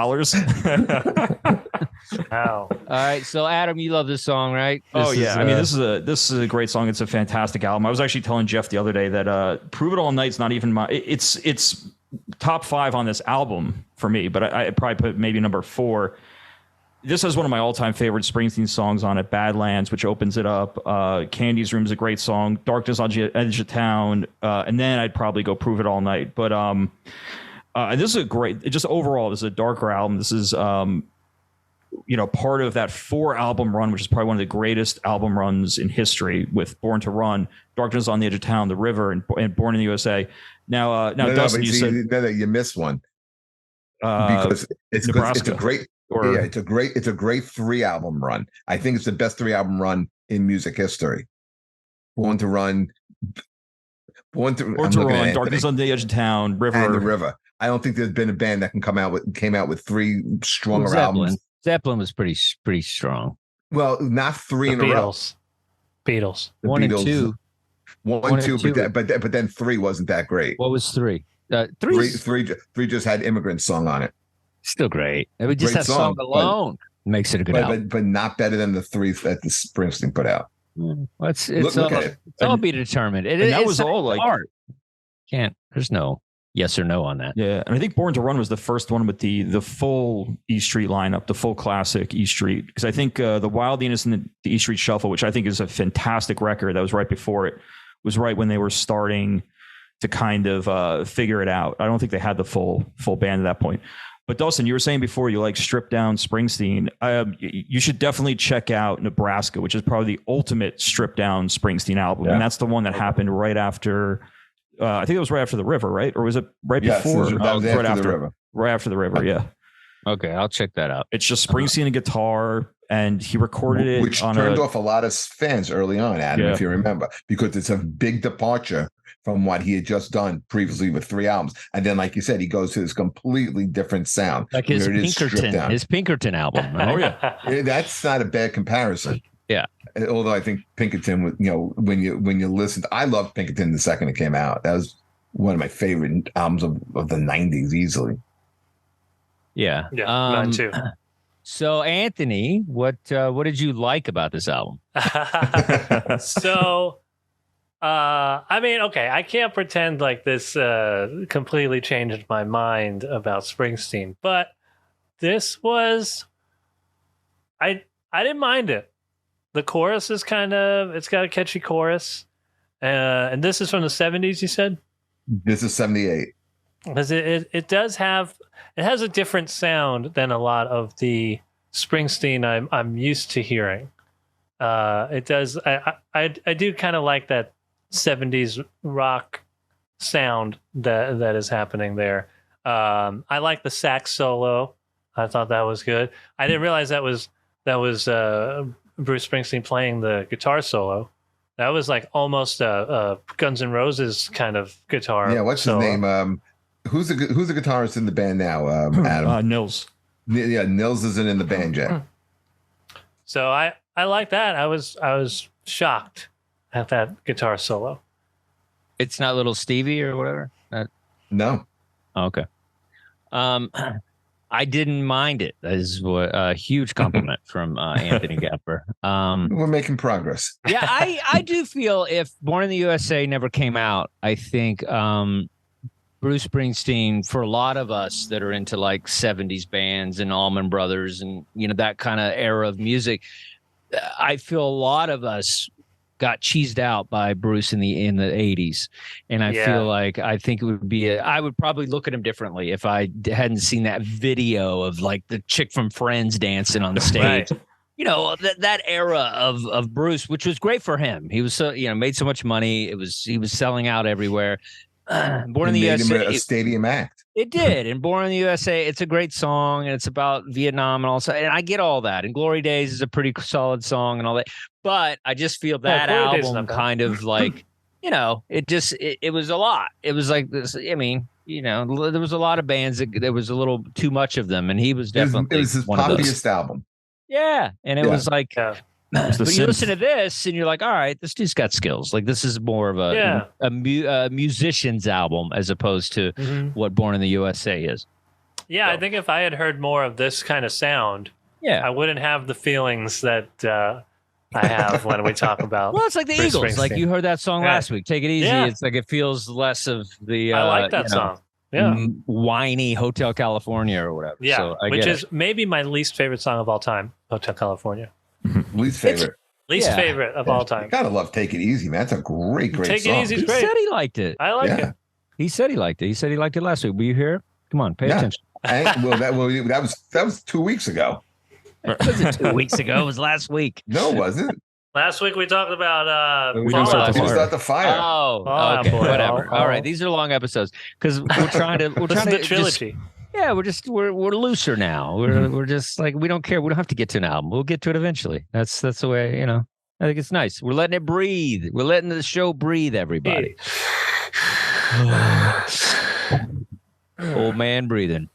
Wow. All right, so Adam, you love this song, right? This is a great song. It's a fantastic album. I was actually telling Jeff the other day that "Prove It All Night's" not even my. It's top 5 on this album for me, but I probably put maybe number 4. This has one of my all-time favorite Springsteen songs on it, Badlands, which opens it up. Candy's Room is a great song. Darkness on the Edge of Town. And then I'd probably go Prove It All Night. But this is overall, this is a darker album. This is, part of that 4-album run, which is probably one of the greatest album runs in history, with Born to Run, Darkness on the Edge of Town, The River, and Born in the USA. Now, Dustin, you said... you missed one. Because it's a great... it's a great 3-album run. I think it's the best 3-album run in music history. Born to Run, Darkness on the Edge of Town, River, and The River. I don't think there's been a band that came out with 3 stronger albums. Zeppelin was pretty strong. Well, not 3 in a row. Beatles. 1 and 2. 1 and 2, but then 3 wasn't that great. What was 3? 3 just had Immigrant Song on it. Still great. I mean, just that song alone makes it a good album. But not better than the 3 that the Springsteen put out. It's all be determined. That was all like art. There's no yes or no on that. Yeah, and I think Born to Run was the first one with the full E Street lineup, the full classic E Street. Because I think the Wildiness and the E Street Shuffle, which I think is a fantastic record, that was right before it, was right when they were starting to kind of figure it out. I don't think they had the full band at that point. But Dustin, you were saying before you like stripped down Springsteen. You should definitely check out Nebraska, which is probably the ultimate stripped down Springsteen album. Yeah. And that's the one that happened right after, I think it was right after The River, right? Or was it right before? Right after The River. Right after The River, yeah. Okay, I'll check that out. It's just Springsteen and guitar, and he recorded it. Which turned off a lot of fans early on, Adam, if you remember, because it's a big departure from what he had just done previously with 3 albums. And then, like you said, he goes to this completely different sound. Like his Pinkerton album. Right? Oh, yeah. That's not a bad comparison. Yeah. Although I think Pinkerton, when you listen, I loved Pinkerton the second it came out. That was one of my favorite albums of the 90s, easily. Yeah. Yeah, mine too. So Anthony, what did you like about this album? So, I mean, okay, I can't pretend like this completely changed my mind about Springsteen, but this was, I didn't mind it. The chorus is it's got a catchy chorus, and this is from the 70s. You said This is 78. because it has a different sound than a lot of the Springsteen I'm used to hearing. It does. I do kind of like that 70s rock sound that is happening there. I like the sax solo. I thought that was good. I didn't realize that was Bruce Springsteen playing the guitar solo. That was like almost a Guns N' Roses kind of guitar. Yeah, what's solo. his name? Who's the guitarist in the band now? Adam. Nils. Yeah, Nils isn't in the band yet. So I like that. I was shocked at that guitar solo. It's not Little Stevie or whatever. No. Oh, okay. I didn't mind it. That is a huge compliment from Anthony Kapfer. We're making progress. Yeah, I do feel if Born in the USA never came out, I think Bruce Springsteen, for a lot of us that are into like 70s bands and Allman Brothers and, you know, that kind of era of music, I feel a lot of us got cheesed out by Bruce in the 80s. And I feel like I think it would be I would probably look at him differently if I hadn't seen that video of like the chick from Friends dancing on the stage. Right. You know, that era of Bruce, which was great for him. He was made so much money. He was selling out everywhere. Born in the USA, a stadium act. It did. And Born in the USA, it's a great song, and it's about Vietnam and all. And I get all that. And Glory Days is a pretty solid song and all that. But I just feel that album kind of like, you know, it was a lot. It was like this. I mean, you know, there was a lot of bands that there was a little too much of them, and he was definitely it was his poppiest album. Yeah, and it was like. But you listen to this and you're like, all right, this dude's got skills. Like this is more of a musician's album as opposed to what Born in the USA is. Yeah, so. I think if I had heard more of this kind of sound, I wouldn't have the feelings that I have when we talk about. Well, it's like the Bruce Eagles. Springsteen. Like you heard that song last week. Take it easy. Yeah. It's like it feels less of the. I like that song. Yeah, whiny Hotel California or whatever. Yeah, so which is maybe my least favorite song of all time. Hotel California. Least favorite. Least favorite of all time. Gotta love Take It Easy, man. That's a great song. Take It Easy is great. He said he liked it. I like it. He said he liked it. He said he liked it last week. Were you here? Come on, pay attention. That was 2 weeks ago. It wasn't 2 weeks ago. It was last week. No, it wasn't. Last week we talked about we didn't start the fire. Oh, okay, whatever. All right, these are long episodes because we're trying to the trilogy. We're looser now. We're just like we don't care. We don't have to get to an album. We'll get to it eventually. That's the way, you know. I think it's nice. We're letting it breathe. We're letting the show breathe, everybody. Old man breathing.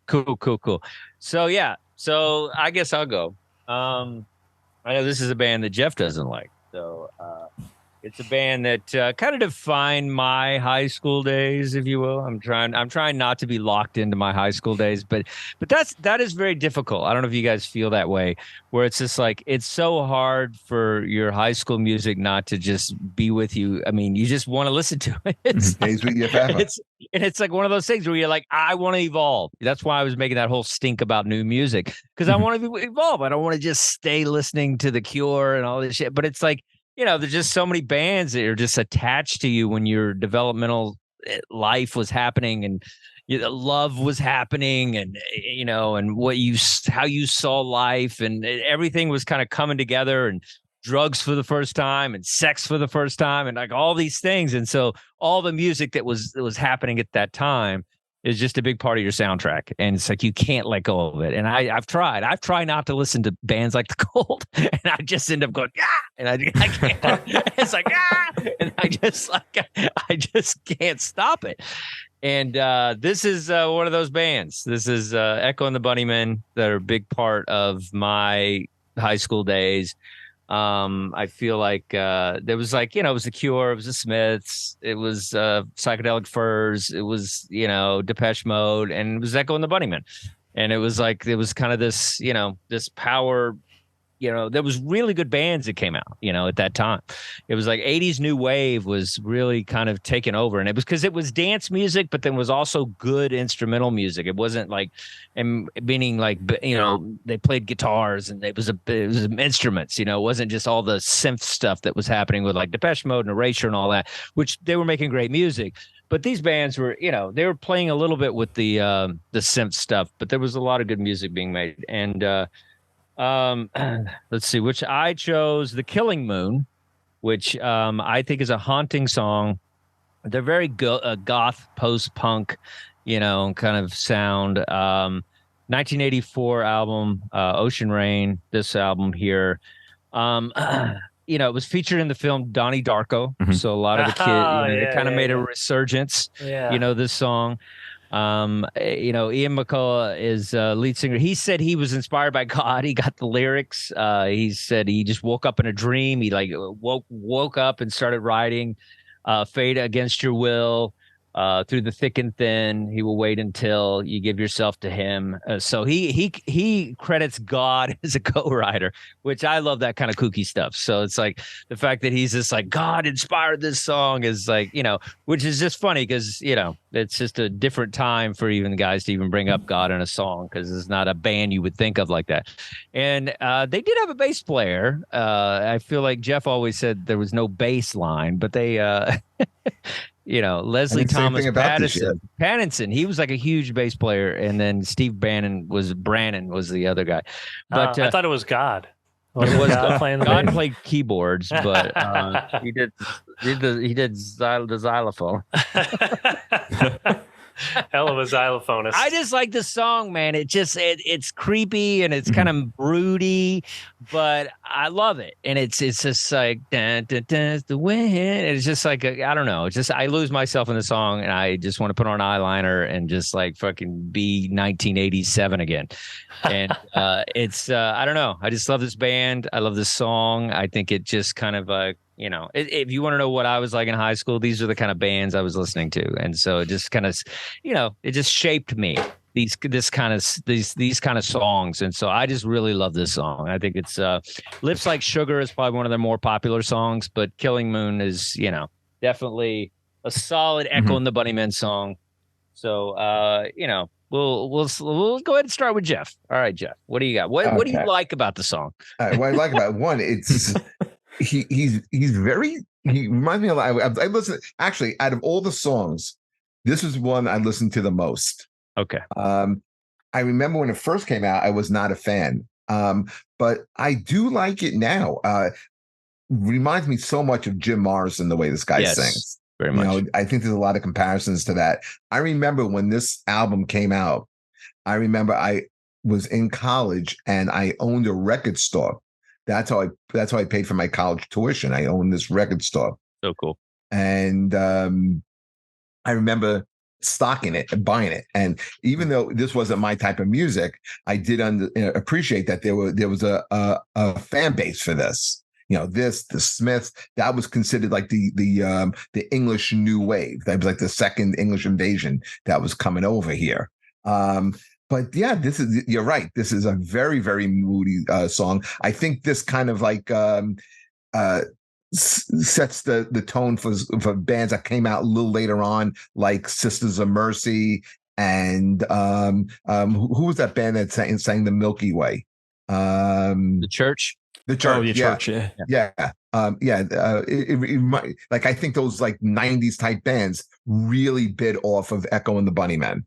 Cool. So I guess I'll go. I know this is a band that Jeff doesn't like. So it's a band that kind of defined my high school days, if you will. I'm trying not to be locked into my high school days, but that is very difficult. I don't know if you guys feel that way, where it's just like it's so hard for your high school music not to just be with you. I mean, you just want to listen to it. It's like one of those things where you're like, I want to evolve. That's why I was making that whole stink about new music, because I want to evolve. I don't want to just stay listening to The Cure and all this shit. But it's like, you know, there's just so many bands that are just attached to you when your developmental life was happening and love was happening, and you know, and how you saw life, and everything was kind of coming together, and drugs for the first time and sex for the first time and like all these things. And so all the music that was happening at that time is just a big part of your soundtrack. And it's like, you can't let go of it. And I've tried not to listen to bands like The Cold, and I just end up going, and I can't, it's like, and I just can't stop it. And this is one of those bands. This is Echo and the Bunnymen that are a big part of my high school days. I feel like there was like, it was The Cure, it was the Smiths, it was Psychedelic Furs, it was, Depeche Mode, and it was Echo and the Bunnymen. And it was like, it was kind of this, this power, there was really good bands that came out, at that time. It was like 80s new wave was really kind of taken over. And it was because it was dance music, but then was also good instrumental music. It wasn't like, and meaning like, they played guitars and it was instruments, it wasn't just all the synth stuff that was happening with like Depeche Mode and Erasure and all that, which they were making great music. But these bands were, they were playing a little bit with the synth stuff, but there was a lot of good music being made. And, let's see, which I chose The Killing Moon, which I think is a haunting song. They're very goth, post-punk, kind of sound. 1984 album, Ocean Rain, this album here. It was featured in the film Donnie Darko. Mm-hmm. So a lot of the kids, they kind of made a resurgence, this song. Ian McCullough is lead singer. He said he was inspired by God. He got the lyrics. He said he just woke up in a dream. He like woke up and started writing Fate Against Your Will, through the thick and thin. He will wait until you give yourself to him. So he credits God as a co-writer, which I love that kind of kooky stuff. So it's like the fact that he's just like, God inspired this song is like, which is just funny because, it's just a different time for even guys to even bring up God in a song because it's not a band you would think of like that. And they did have a bass player. I feel like Jeff always said there was no bass line, but they Leslie Thomas Pattinson, he was like a huge bass player, and then Steve Brannon was the other guy. But I thought it was God. It was God playing. God played keyboards, but he did the xylophone. Hell of a xylophonist. I just like the song, man. It's creepy and it's kind of broody, but I love it. And it's just like dun, dun, dun, the wind. It's just like I don't know. It's just I lose myself in the song, and I just want to put on eyeliner and just like fucking be 1987 again. And it's I don't know. I just love this band. I love this song. I think it just kind of if you want to know what I was like in high school, these are the kind of bands I was listening to. And so it just kind of, it just shaped me, these kind of songs. And so I just really love this song. I think it's Lips Like Sugar is probably one of their more popular songs, but Killing Moon is, definitely a solid Echo and the Bunnymen song. So, we'll go ahead and start with Jeff. All right, Jeff, what do you got? What do you like about the song? What I like about one, it's he reminds me a lot. I listen, actually, out of all the songs, this is one I listened to the most. Okay. I remember when it first came out, I was not a fan. But I do like it now. Reminds me so much of Jim Morrison, the way this guy sings. Very much. I think there's a lot of comparisons to that. I remember when this album came out, I remember I was in college and I owned a record store. That's how I paid for my college tuition. I owned this record store. So cool. And I remember stocking it and buying it. And even though this wasn't my type of music, I did appreciate that there was a fan base for this. The Smiths, that was considered like the English new wave. That was like the second English invasion that was coming over here. But yeah, you're right. This is a very, very moody song. I think this kind of like sets the tone for bands that came out a little later on, like Sisters of Mercy and who was that band that sang The Milky Way? The Church. The Church. Oh, the Church. Yeah. I think those like 90s type bands really bid off of Echo and the Bunnymen.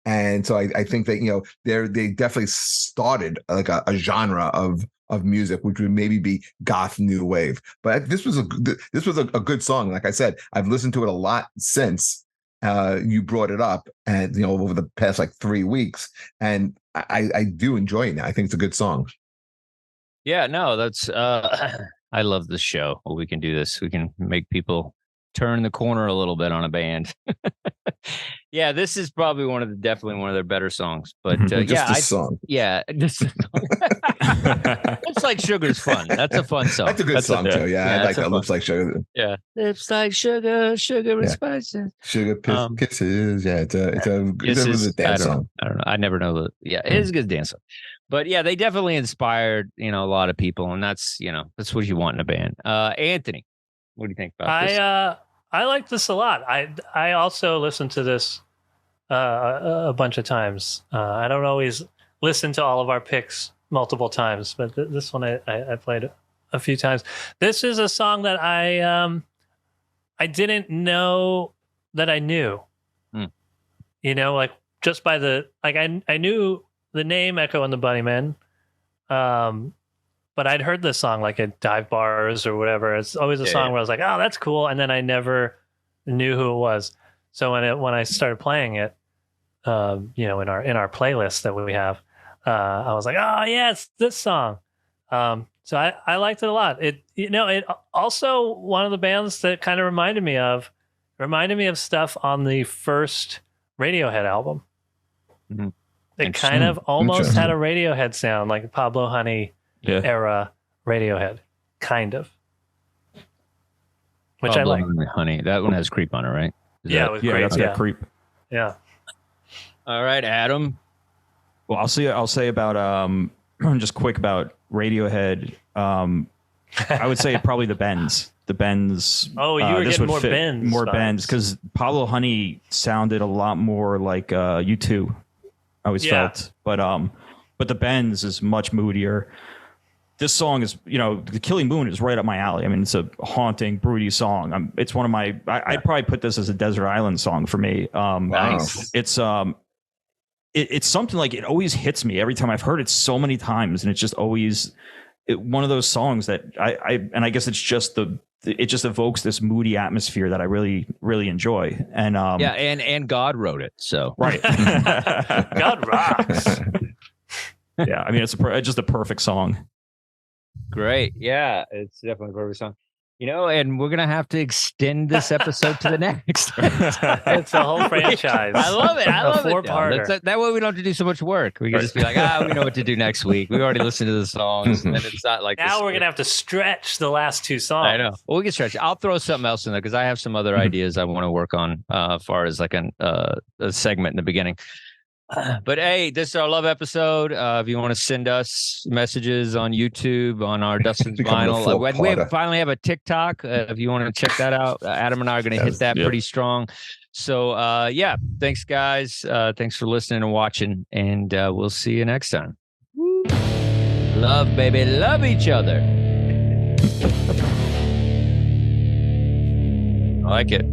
And so I think that, they definitely started like a genre of music, which would maybe be goth new wave. But this was a good song. Like I said, I've listened to it a lot since you brought it up, and over the past like 3 weeks, and I do enjoy it now. I think it's a good song. Yeah, no, that's I love this show. Well, we can do this. We can make people turn the corner a little bit on a band. Yeah, this is probably definitely one of their better songs. But song. Yeah, it's like Sugar's fun. That's a fun song. That's a good song too. Yeah, I like that. Lips Like Sugar. Yeah, lips like sugar, sugar and spices. Sugar kisses. Yeah, it's a dance song. I don't know. I never know that. Yeah, it is a good dance song. But yeah, they definitely inspired a lot of people, and that's what you want in a band. Anthony, what do you think about this? I like this a lot. I also listened to this a bunch of times. I don't always listen to all of our picks multiple times, but this one I played a few times. This is a song that I didn't know that I knew. Like just by I knew the name Echo and the Bunnymen, but I'd heard this song like at dive bars or whatever. It's always a song where I was like, oh, that's cool. And then I never knew who it was. So when I started playing it, in our playlist that we have, I was like, oh yeah, it's this song. So I liked it a lot. It also one of the bands that kind of reminded me of stuff on the first Radiohead album. Mm-hmm. It kind of almost had a Radiohead sound, like Pablo Honey era Radiohead, kind of. Which Pablo I like. Honey, that one has Creep on it, right? It was great. That's got Creep. Yeah. All right, Adam. Well, I'll say about just quick about Radiohead. I would say probably the Bends. The Bends. Oh, you were getting more Bends. More Bends, because Pablo Honey sounded a lot more like U2. I always felt, but the Bends is much moodier. This song is, The Killing Moon is right up my alley. I mean, it's a haunting, broody song. It's one of my. I'd probably put this as a desert island song for me. Nice. It's it's something like it always hits me every time. I've heard it so many times, and it's just always one of those songs that I guess it's just it just evokes this moody atmosphere that I really, really enjoy. And and God wrote it, so right. God rocks. Yeah, I mean it's just a perfect song. Great, yeah, it's definitely a perfect song. And we're gonna have to extend this episode to the next. It's a whole franchise. I love it. I love it. Four-parter. That way we don't have to do so much work. We can just be like, we know what to do next week. We already listened to the songs, and it's not like now we're gonna have to stretch the last two songs. I know. Well, we can stretch. I'll throw something else in there because I have some other ideas I want to work on as far as like a segment in the beginning. But hey, this is our love episode. If you want to send us messages on YouTube, on our Dustin's Vinyl, we finally have a TikTok. If you want to check that out, Adam and I are going to hit that pretty strong. So, thanks, guys. Thanks for listening and watching, and we'll see you next time. Woo. Love, baby, love each other. I like it.